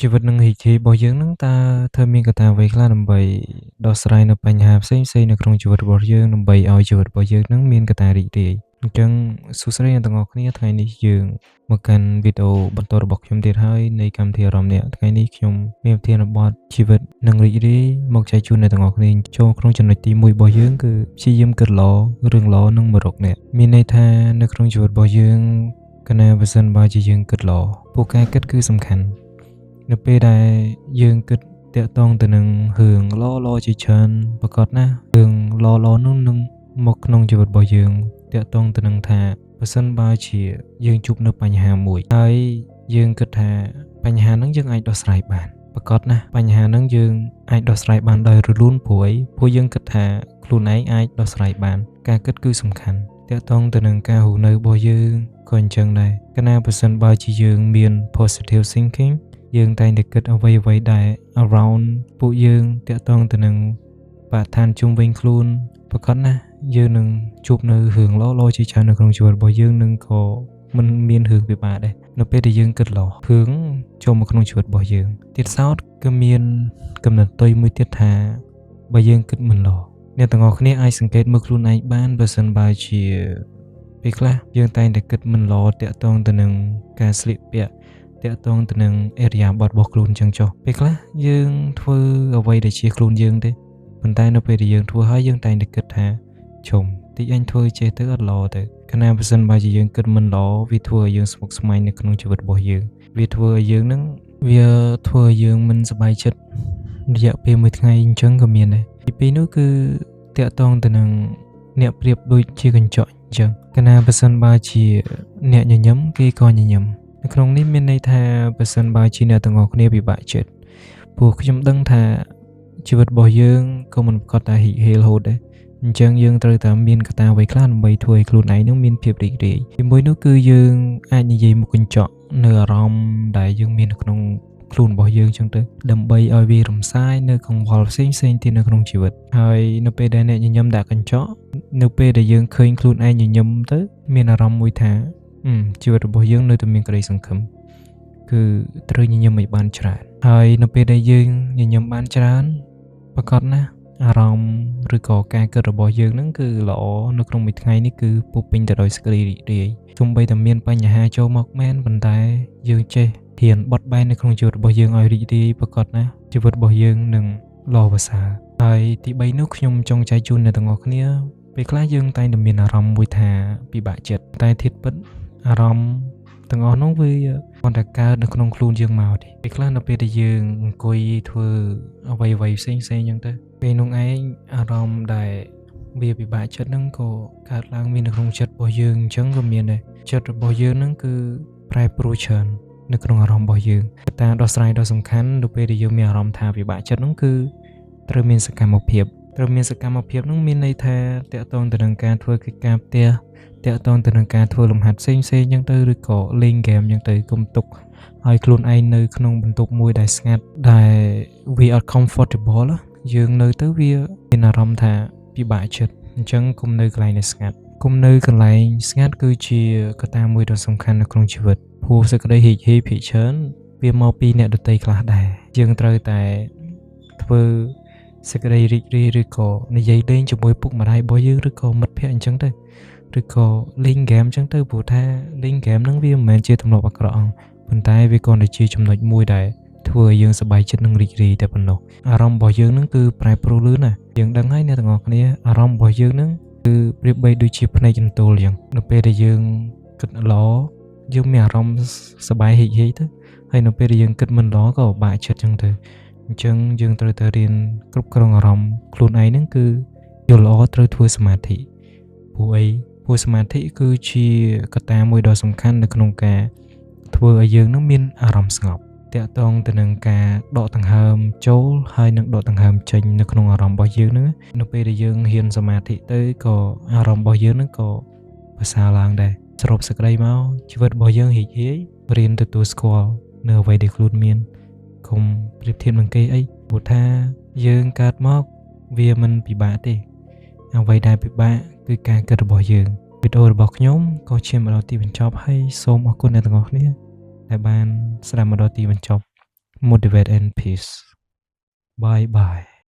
ជីវិតនឹងរីករាយរបស់យើងហ្នឹងតើធ្វើមានកត្តាអ្វីខ្លះដើម្បីដោះស្រាយនៅបញ្ហាផ្សេងៗនៅក្នុងជីវិតរបស់យើងដើម្បីឲ្យជីវិតរបស់យើងហ្នឹងមានកត្តារីករាយអញ្ចឹងសួស្តីអ្នកទាំងអស់គ្នាថ្ងៃនេះយើងមកកាន់វីដេអូបន្តរបស់ខ្ញុំទៀតហើយនៃកម្មវិធីអារម្មណ៍អ្នកថ្ងៃនេះខ្ញុំមានប្រធានបទជីវិតនឹងរីករាយមកចែកជូនអ្នកទាំងអស់គ្នាចូលក្នុងចំណុចទី1របស់យើងគឺព្យាយាមគិតល្អរឿងល្អនឹងមករកអ្នកមានន័យថានៅក្នុងជីវិតរបស់យើងកាលណាបើសិនបើជាយើងគិតល្អពួកការគិតគឺសំខាន់នៅពេលដែលយើងគិតតាក់ទងទៅនឹងរឿងល្អៗជាច្រើនប្រកបណាស់រឿងល្អៗនោះនឹងមកក្នុងជីវិតរបស់យើងតាក់ទងទៅនឹងថាបើសិនបើជាយើងជួបនៅបញ្ហាមួយហើយយើងគិតថាបញ្ហាហ្នឹងយើងអាចដោះស្រាយបានប្រកបណាស់បញ្ហាហ្នឹងយើងអាចដោះស្រាយបានដោយរលូនព្រោះយើងគិតថាខ្លួនឯងអាចដោះស្រាយបានការគិតគឺសំខាន់តាក់ទងទៅនឹងការរស់នៅរបស់យើងក៏អញ្ចឹងដែរកាលណាបើសិនបើជាយើងមាន positive thinking យើងតែងតែគិតអ្វីៗដែល around ពួកយើងតាក់ទងទៅនឹងបរិស្ថានជុំវិញខ្លួនប្រកបណាស់យើងនឹងជួបនៅរឿងល្អៗជាច្រើននៅក្នុងជីវិតរបស់យើងនឹងក៏មិនមានរឿងពិបាកដែរនៅពេលដែលយើងគិតល្អរឿងចូលមកក្នុងជីវិតរបស់យើងទៀតសោតក៏មានកំណត់ផ្ទុយមួយទៀតថាបើយើងគិតមិនល្អអ្នកទាំងអស់គ្នាអាចសង្កេតមើលខ្លួនឯងបានបើសិនបើជាពេលខ្លះយើងតែងតែគិតមិនល្អតាក់ទងទៅនឹងការស្លៀកពាក់តាក់ទងទៅនឹងអេរិយាបថរបស់ខ្លួនចឹងចុះពេលខ្លះយើងធ្វើអ្វីដែលជាខ្លួនយើងទេប៉ុន្តែនៅពេលដែលយើងធ្វើហើយយើងតែងតែគិតថាជុំតិចអញធ្វើចេះទៅអត់ល្អទៅកាលណាបើសិនបើជាយើងគិតមិនល្អវាធ្វើឲ្យយើងស្មុគស្មាញនៅក្នុងជីវិតរបស់យើងវាធ្វើឲ្យយើងនឹងវាធ្វើឲ្យយើងមិនសប្បាយចិត្តរយៈពេលមួយថ្ងៃអញ្ចឹងក៏មានដែរទីពីរនោះគឺតាក់ទងទៅនឹងអ្នកប្រៀបដូចជាកញ្ចក់អញ្ចឹងកាលណាបើសិនបើជាអ្នកញញឹមគេក៏ញញឹមនៅក្នុងនេះមានន័យថាបើសិនបើជាអ្នកទាំងអស់គ្នាពិបាកចិត្តព្រោះខ្ញុំដឹងថាជីវិតរបស់យើងក៏មិនប្រកបតែរីករាយរហូតដែរអញ្ចឹងយើងត្រូវតែមានកត្តាអ្វីខ្លះដើម្បីធ្វើឲ្យខ្លួនឯងនឹងមានភាពរីករាយទីមួយនោះគឺយើងអាចនិយាយមុខកញ្ចក់នៅអារម្មណ៍ដែលយើងមាននៅក្នុងខ្លួនរបស់យើងចឹងទៅដើម្បីឲ្យវារំសាយនៅកង្វល់ផ្សេងៗទៀតនៅក្នុងជីវិតហើយនៅពេលដែលអ្នកញញឹមដាក់កញ្ចក់នៅពេលដែលយើងឃើញខ្លួនឯងញញឹមទៅមានអារម្មណ៍មួយថាជីវិតរបស់យើងនៅតែមានក្តីសង្ឃឹមគឺត្រូវញញឹមឲ្យបានច្រើនហើយនៅពេលដែលយើងញញឹមបានច្រើនប្រកបណាស់អារម្មណ៍ឬក៏ការគិតរបស់យើងហ្នឹងគឺល្អនៅក្នុងមួយថ្ងៃនេះគឺពោពេញទៅដោយសេចក្តីរីករាយទោះបីតែមានបញ្ហាចូលមកមែនប៉ុន្តែយើងចេះហ៊ានបត់បែននៅក្នុងជីវិតរបស់យើងឲ្យរីករាយប្រកបណាស់ជីវិតរបស់យើងនឹងល្អប្រសើរហើយទី3នោះខ្ញុំចង់ចែកជូនអ្នកទាំងអស់គ្នាពេលខ្លះយើងតែងតែមានអារម្មណ៍មួយថាពិបាកចិត្តតែធៀបពិតអារម្មណ៍ទាំងអស់នោះវាគ្រាន់តែកើតនៅក្នុងខ្លួនយើងមកទេពេលខ្លះនៅពេលដែលយើងអង្គុយធ្វើអ្វីៗផ្សេងៗអញ្ចឹងទៅពេលនោះឯងអារម្មណ៍ដែលវាពិបាកចិត្តហ្នឹងក៏កើតឡើងមាននៅក្នុងចិត្តរបស់យើងអញ្ចឹងក៏មានដែរចិត្តរបស់យើងហ្នឹងគឺប្រែប្រួលច្រើននៅក្នុងអារម្មណ៍របស់យើងការដោះស្រាយដ៏សំខាន់នៅពេលដែលយើងមានអារម្មណ៍ថាពិបាកចិត្តហ្នឹងគឺត្រូវមានសកម្មភាពហ្នឹងមានន័យថាតាក់ទងទៅនឹងការធ្វើកិច្ចការផ្ទះតាក់ទងទៅនឹងការធ្វើលំហាត់ផ្សេងៗអញ្ចឹងទៅឬក៏លេងហ្គេមអញ្ចឹងទៅកុំទុកឲ្យខ្លួនឯងនៅក្នុងបន្ទប់មួយដែលស្ងាត់ដែលវាអត់ comfortable យើងនៅទៅវាមានអារម្មណ៍ថាពិបាកចិត្តអញ្ចឹងកុំនៅកន្លែងដែលស្ងាត់គឺជាកត្តាមួយដ៏សំខាន់នៅក្នុងជីវិតព្រោះសេចក្តីរីករាយភាគច្រើនវាមកពីអ្នកដទៃខ្លះដែរយើងត្រូវតែធ្វើសេចក្តីរីករាយឬក៏និយាយលេងជាមួយពុកម្ដាយរបស់យើងឬក៏មិត្តភក្តិអញ្ចឹងទៅឬក៏លេងហ្គេមអញ្ចឹងទៅព្រោះថាលេងហ្គេមហ្នឹងវាមិនមែនជាទម្លាប់អាក្រក់ប៉ុន្តែវាគ្រាន់តែជាចំណុចមួយដែលធ្វើឲ្យយើងសប្បាយចិត្តនិងរីករាយតែប៉ុណ្ណោះអារម្មណ៍របស់យើងហ្នឹងគឺប្រែប្រួលលឿនណាស់យើងដឹងហើយអ្នកទាំងអស់គ្នាអារម្មណ៍របស់យើងហ្នឹងគឺប្រៀបបីដូចជាភ្នែកកន្ទោលអញ្ចឹងនៅពេលដែលយើងគិតល្អយើងមានអារម្មណ៍សប្បាយរីករាយទៅហើយនៅពេលដែលយើងគិតមិនល្អក៏ពិបាកចិត្តអញ្ចឹងទៅអញ្ចឹងយើងត្រូវតែរៀនគ្រប់គ្រងអារម្មណ៍ខ្លួនឯងហ្នឹងគឺយល់ល្អត្រូវធ្វើសមាធិព្រោះសមាធិគឺជាកត្តាមួយដ៏សំខាន់នៅក្នុងការធ្វើឲ្យយើងនឹងមានអារម្មណ៍ស្ងប់តាក់ទងទៅនឹងការដកដង្ហើមចូលហើយនិងដកដង្ហើមចេញនៅក្នុងអារម្មណ៍របស់យើងហ្នឹងនៅពេលដែលយើងហ៊ានសមាធិទៅក៏អារម្មណ៍របស់យើងហ្នឹងក៏ប្រសើរឡើងដែរសរុបសេចក្តីមកជីវិតរបស់យើងរីករាយរៀនទទួលស្គាល់នៅអ្វីដែលខ្លួនមានកុំប្រៀបធៀបនឹងគេអីព្រោះថាយើងកើតមកវាមិនពិបាកទេអ្វីដែលពិបាកគឺការគិតរបស់យើងវីដេអូរបស់ខ្ញុំក៏ឈានមកដល់ទីបញ្ចប់ហើយសូមអរគុណអ្នកទាំងអស់គ្នាដែលបានស្ដាប់មកដល់ទីបញ្ចប់ Motivate and peace. Bye bye.